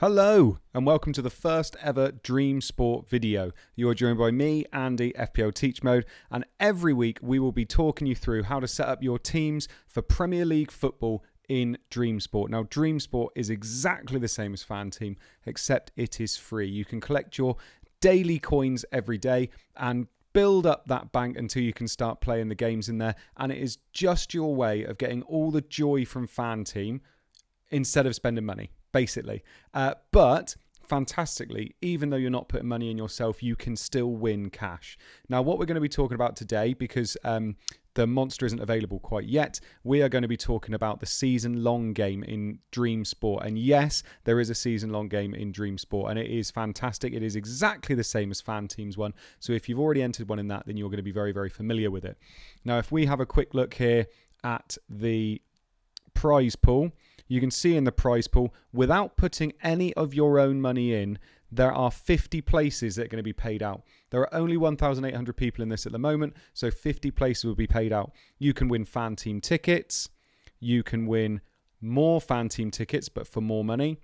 Hello and welcome to the first ever DreamSport video. You're joined by me, Andy, FPL Teach Mode, and every week we will be talking you through how to set up your teams for Premier League football in DreamSport. Now, DreamSport is exactly the same as FanTeam, except it is free. You can collect your daily coins every day and build up that bank until you can start playing the games in there, and it is just your way of getting all the joy from FanTeam instead of spending money. Basically. But fantastically, even though you're not putting money in yourself, you can still win cash. Now, what we're going to be talking about today, because the monster isn't available quite yet, we are going to be talking about the season-long game in DreamSport. And yes, there is a season-long game in DreamSport, and it is fantastic. It is exactly the same as FanTeam's one. So if you've already entered one in that, then you're going to be very, very familiar with it. Now, if we have a quick look here at the prize pool, you can see in the prize pool, without putting any of your own money in, there are 50 places that are going to be paid out. There are only 1,800 people in this at the moment, so 50 places will be paid out. You can win FanTeam tickets. You can win more FanTeam tickets, but for more money.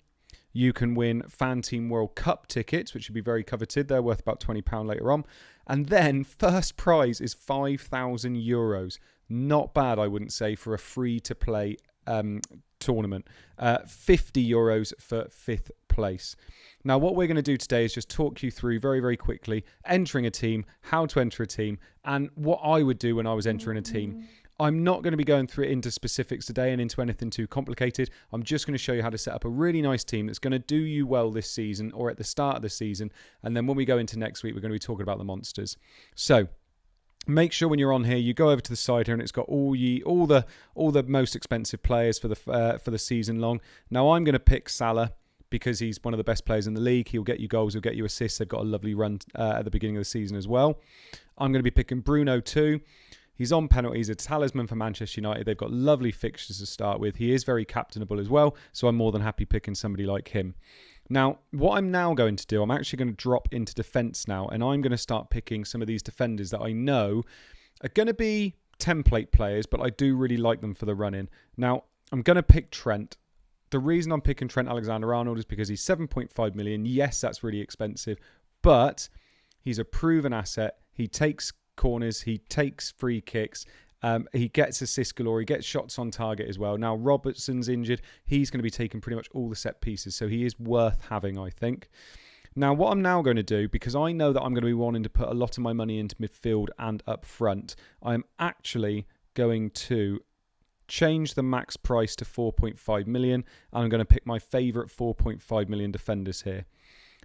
You can win FanTeam World Cup tickets, which would be very coveted. They're worth about £20 later on. And then first prize is €5,000. Not bad, I wouldn't say, for a free-to-play tournament. €50 for 5th place. Now, what we're going to do today is just talk you through very, very quickly entering a team, how to enter a team, and what I would do when I was entering a team. I'm not going to be going through it into specifics today and into anything too complicated. I'm just going to show you how to set up a really nice team that's going to do you well this season or at the start of the season. And then when we go into next week, we're going to be talking about the monsters. So make sure when you're on here, you go over to the side here, and it's got all the most expensive players for the season long. Now I'm going to pick Salah because he's one of the best players in the league. He'll get you goals, he'll get you assists. They've got a lovely run at the beginning of the season as well. I'm going to be picking Bruno too. He's on penalties, a talisman for Manchester United. They've got lovely fixtures to start with. He is very captainable as well, so I'm more than happy picking somebody like him. Now, what I'm now going to do, I'm actually going to drop into defence now, and I'm going to start picking some of these defenders that I know are going to be template players, but I do really like them for the run-in. Now, I'm going to pick Trent. The reason I'm picking Trent Alexander-Arnold is because he's 7.5 million. Yes, that's really expensive, but he's a proven asset. He takes corners, he takes free kicks, he gets assist galore, he gets shots on target as well. Now Robertson's injured, he's going to be taking pretty much all the set pieces, so he is worth having, I think. Now what I'm now going to do, because I know that I'm going to be wanting to put a lot of my money into midfield and up front, I'm actually going to change the max price to 4.5 million, and I'm going to pick my favourite 4.5 million defenders here.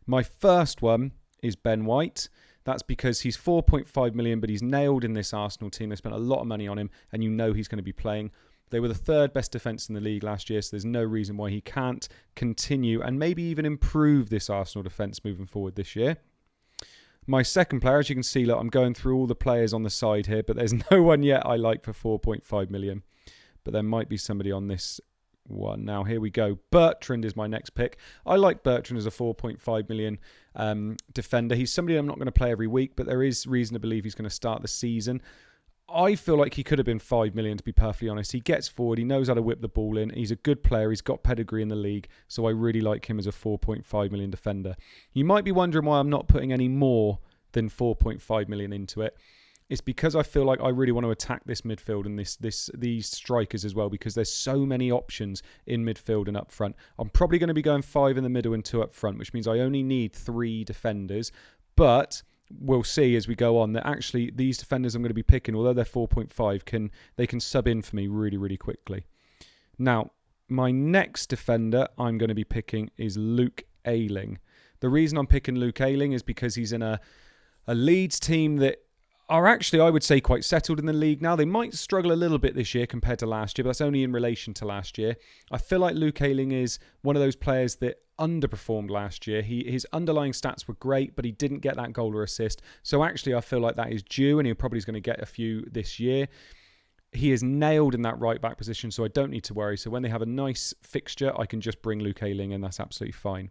My first one is Ben White. That's because he's 4.5 million, but he's nailed in this Arsenal team. They spent a lot of money on him, and you know he's going to be playing. They were the third best defence in the league last year, so there's no reason why he can't continue and maybe even improve this Arsenal defence moving forward this year. My second player, as you can see, look, I'm going through all the players on the side here, but there's no one yet I like for 4.5 million. But there might be somebody on this one. Now, here we go. Bertrand is my next pick. I like Bertrand as a 4.5 million defender. He's somebody I'm not going to play every week, but there is reason to believe he's going to start the season. I feel like he could have been 5 million, to be perfectly honest. He gets forward. He knows how to whip the ball in. He's a good player. He's got pedigree in the league. So I really like him as a 4.5 million defender. You might be wondering why I'm not putting any more than 4.5 million into it. It's because I feel like I really want to attack this midfield and these strikers as well, because there's so many options in midfield and up front. I'm probably going to be going 5 in the middle and 2 up front, which means I only need 3 defenders. But we'll see as we go on that actually these defenders I'm going to be picking, although they're 4.5, they can sub in for me really, really quickly. Now, my next defender I'm going to be picking is Luke Ayling. The reason I'm picking Luke Ayling is because he's in a Leeds team that are actually, I would say, quite settled in the league now. They might struggle a little bit this year compared to last year, but that's only in relation to last year. I feel like Luke Ayling is one of those players that underperformed last year. His underlying stats were great, but he didn't get that goal or assist. So actually, I feel like that is due, and he probably is going to get a few this year. He is nailed in that right-back position, so I don't need to worry. So when they have a nice fixture, I can just bring Luke Ayling, and that's absolutely fine.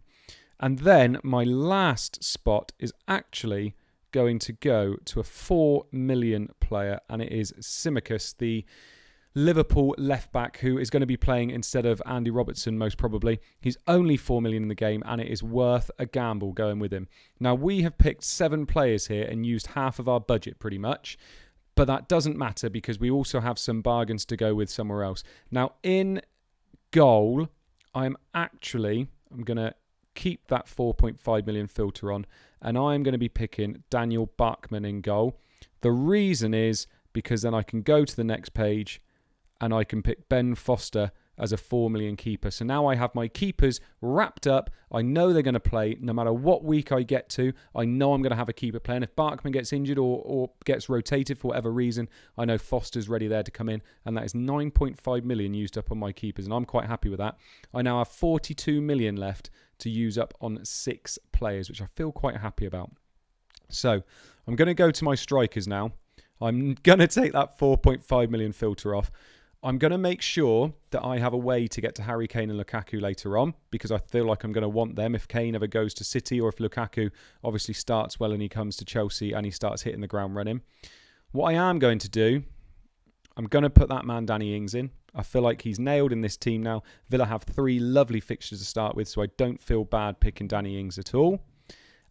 And then my last spot is actually going to go to a 4 million player, and it is Simicus, the Liverpool left-back who is going to be playing instead of Andy Robertson most probably. He's only 4 million in the game and it is worth a gamble going with him. Now, we have picked 7 players here and used half of our budget pretty much. But that doesn't matter because we also have some bargains to go with somewhere else. Now, in goal, I'm going to keep that 4.5 million filter on. And I'm going to be picking Daniel Bachmann in goal. The reason is because then I can go to the next page and I can pick Ben Foster as a 4 million keeper. So now I have my keepers wrapped up. I know they're going to play no matter what week I get to. I know I'm going to have a keeper playing. If Bachmann gets injured or gets rotated for whatever reason, I know Foster's ready there to come in. And that is 9.5 million used up on my keepers. And I'm quite happy with that. I now have 42 million left to use up on 6 players, which I feel quite happy about. So I'm going to go to my strikers now. I'm going to take that 4.5 million filter off. I'm going to make sure that I have a way to get to Harry Kane and Lukaku later on because I feel like I'm going to want them if Kane ever goes to City or if Lukaku obviously starts well and he comes to Chelsea and he starts hitting the ground running. What I am going to do, I'm going to put that man Danny Ings in. I feel like he's nailed in this team now. Villa have 3 lovely fixtures to start with, so I don't feel bad picking Danny Ings at all.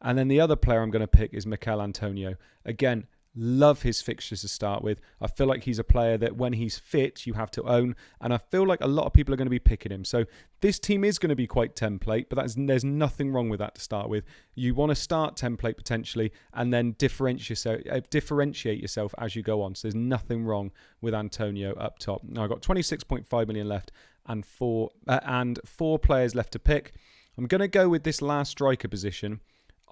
And then the other player I'm going to pick is Mikel Antonio. Again, love his fixtures to start with. I feel like he's a player that when he's fit, you have to own. And I feel like a lot of people are going to be picking him. So this team is going to be quite template, but there's nothing wrong with that to start with. You want to start template potentially and then differentiate yourself as you go on. So there's nothing wrong with Antonio up top. Now I've got 26.5 million left and four players left to pick. I'm going to go with this last striker position.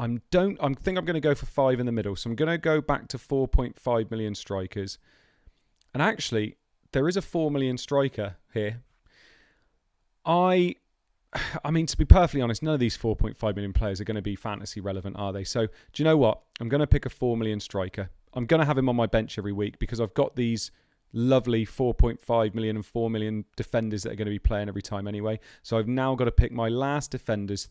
I think I'm going to go for 5 in the middle. So I'm going to go back to 4.5 million strikers. And actually, there is a 4 million striker here. I mean, to be perfectly honest, none of these 4.5 million players are going to be fantasy relevant, are they? So do you know what? I'm going to pick a 4 million striker. I'm going to have him on my bench every week because I've got these lovely 4.5 million and 4 million defenders that are going to be playing every time anyway. So I've now got to pick my last midfielders,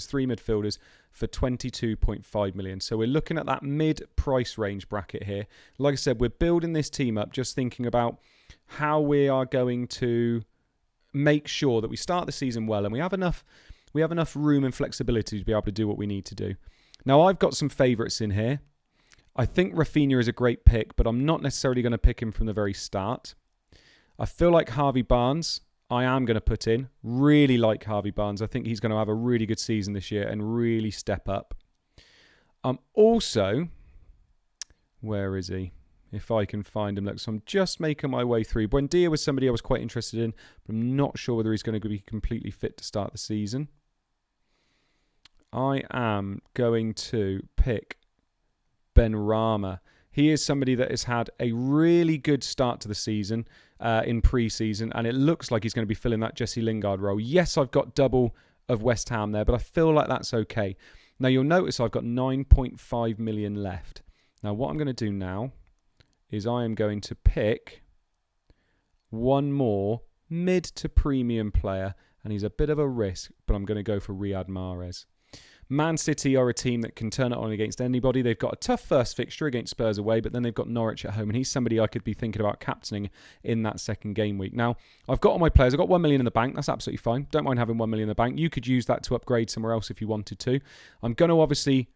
3 midfielders for 22.5 million. So we're looking at that mid-price range bracket here. Like I said, we're building this team up just thinking about how we are going to make sure that we start the season well and we have enough room and flexibility to be able to do what we need to do. Now I've got some favourites in here. I think Rafinha is a great pick, but I'm not necessarily going to pick him from the very start. I feel like Harvey Barnes, I am going to put in. Really like Harvey Barnes. I think he's going to have a really good season this year and really step up. Also, where is he? If I can find him. Look, so I'm just making my way through. Buendia was somebody I was quite interested in, but I'm not sure whether he's going to be completely fit to start the season. I am going to pick Benrahma. He is somebody that has had a really good start to the season in pre-season, and it looks like he's going to be filling that Jesse Lingard role. Yes, I've got double of West Ham there, but I feel like that's okay. Now, you'll notice I've got 9.5 million left. Now, what I'm going to do now is I am going to pick one more mid to premium player, and he's a bit of a risk, but I'm going to go for Riyad Mahrez. Man City are a team that can turn it on against anybody. They've got a tough first fixture against Spurs away, but then they've got Norwich at home, and he's somebody I could be thinking about captaining in that second game week. Now, I've got all my players. I've got 1 million in the bank. That's absolutely fine. Don't mind having 1 million in the bank. You could use that to upgrade somewhere else if you wanted to. I'm going to obviously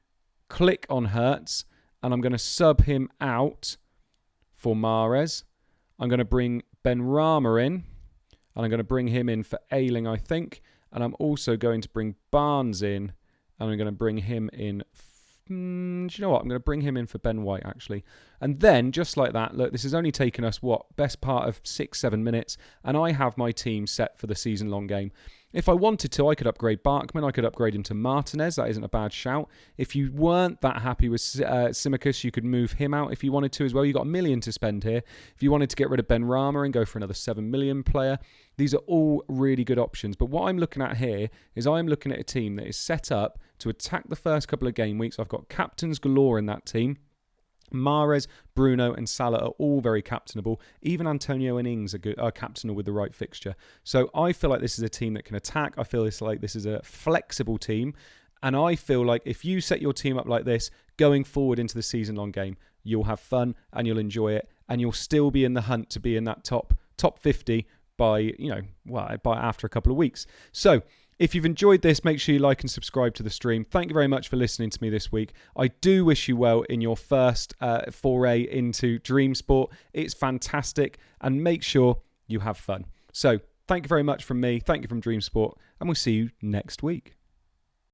click on Hertz, and I'm going to sub him out for Mahrez. I'm going to bring Benrahma in, and I'm going to bring him in for Ayling, I think. And I'm also going to bring Barnes in, and I'm going to bring him in. Do you know what? I'm going to bring him in for Ben White, actually. And then, just like that, look, this has only taken us, best part of 6-7 minutes. And I have my team set for the season-long game. If I wanted to, I could upgrade Bachmann. I could upgrade him to Martinez. That isn't a bad shout. If you weren't that happy with Tsimikas, you could move him out if you wanted to as well. You've got 1 million to spend here. If you wanted to get rid of Benrahma and go for another 7 million player, these are all really good options. But what I'm looking at here is I'm looking at a team that is set up to attack the first couple of game weeks. I've got captains galore in that team. Mahrez, Bruno and Salah are all very captainable. Even Antonio and Ings are captainable with the right fixture. So I feel like this is a team that can attack. I feel like this is a flexible team. And I feel like if you set your team up like this, going forward into the season-long game, you'll have fun and you'll enjoy it. and you'll still be in the hunt to be in that top 50 by after a couple of weeks. So if you've enjoyed this, make sure you like and subscribe to the stream. Thank you very much for listening to me this week. I do wish you well in your first foray into DreamSport. It's fantastic, and make sure you have fun. So thank you very much from me. Thank you from DreamSport, and we'll see you next week.